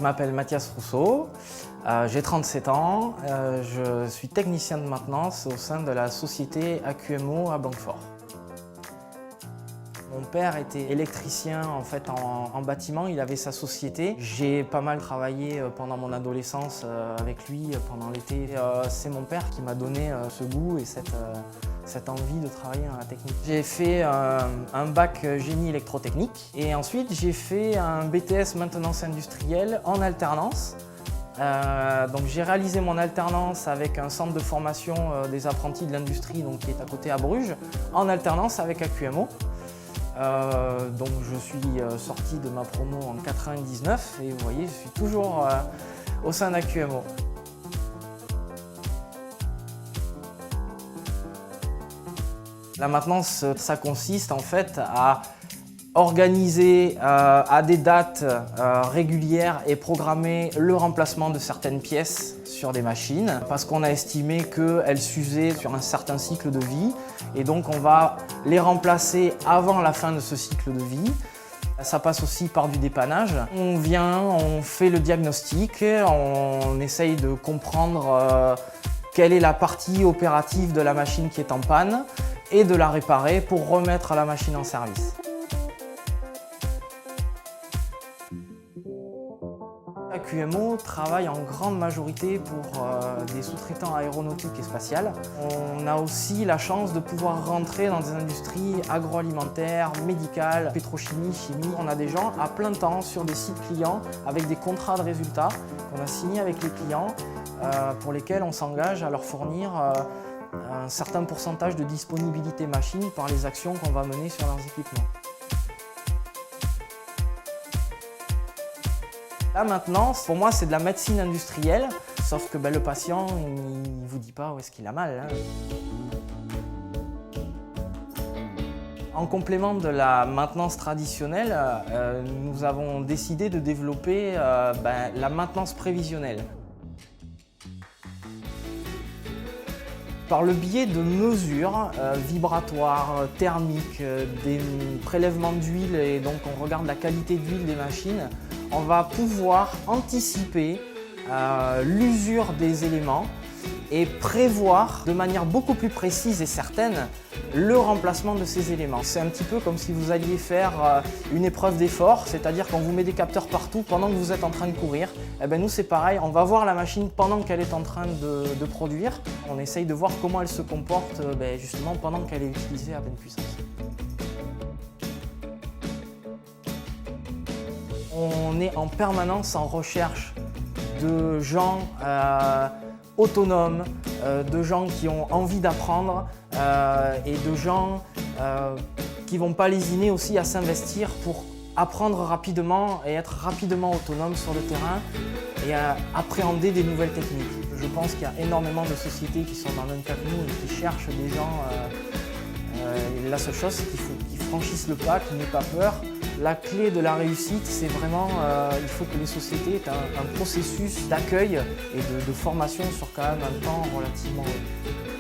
m'appelle Mathias Rousseau, j'ai 37 ans, je suis technicien de maintenance au sein de la société AQMO à Blanquefort. Mon père était électricien en bâtiment, il avait sa société. J'ai pas mal travaillé pendant mon adolescence avec lui pendant l'été. C'est mon père qui m'a donné ce goût et cette envie de travailler dans la technique. J'ai fait un bac génie électrotechnique et ensuite j'ai fait un BTS maintenance industrielle en alternance. Donc j'ai réalisé mon alternance avec un centre de formation des apprentis de l'industrie qui est à côté à Bruges, en alternance avec AQMO. Donc je suis sorti de ma promo en 99 et vous voyez, je suis toujours au sein d'AQMO. La maintenance, ça consiste en fait à organiser à des dates régulières et programmer le remplacement de certaines pièces sur des machines parce qu'on a estimé qu'elles s'usaient sur un certain cycle de vie et donc on va les remplacer avant la fin de ce cycle de vie. Ça passe aussi par du dépannage. On vient, on fait le diagnostic, on essaye de comprendre quelle est la partie opérative de la machine qui est en panne et de la réparer pour remettre la machine en service. AQMO travaille en grande majorité pour des sous-traitants aéronautiques et spatiales. On a aussi la chance de pouvoir rentrer dans des industries agroalimentaires, médicales, pétrochimie, chimie. On a des gens à plein temps sur des sites clients avec des contrats de résultats qu'on a signés avec les clients pour lesquels on s'engage à leur fournir un certain pourcentage de disponibilité machine par les actions qu'on va mener sur leurs équipements. La maintenance, pour moi, c'est de la médecine industrielle, sauf que le patient, il ne vous dit pas où est-ce qu'il a mal. En complément de la maintenance traditionnelle, nous avons décidé de développer la maintenance prévisionnelle. Par le biais de mesures vibratoires, thermiques, des prélèvements d'huile et donc on regarde la qualité d'huile des machines, on va pouvoir anticiper l'usure des éléments et prévoir de manière beaucoup plus précise et certaine le remplacement de ces éléments. C'est un petit peu comme si vous alliez faire une épreuve d'effort, c'est-à-dire qu'on vous met des capteurs partout pendant que vous êtes en train de courir. Nous c'est pareil, on va voir la machine pendant qu'elle est en train de produire. On essaye de voir comment elle se comporte justement pendant qu'elle est utilisée à pleine puissance. On est en permanence en recherche de gens autonomes, de gens qui ont envie d'apprendre et de gens qui ne vont pas lésiner aussi à s'investir pour apprendre rapidement et être rapidement autonome sur le terrain et à appréhender des nouvelles techniques. Je pense qu'il y a énormément de sociétés qui sont dans le même cas que nous et qui cherchent des gens. La seule chose, c'est qu'il faut qu'ils franchissent le pas, qu'ils n'aient pas peur. La clé de la réussite, c'est vraiment il faut que les sociétés aient un processus d'accueil et de formation sur quand même un temps relativement long.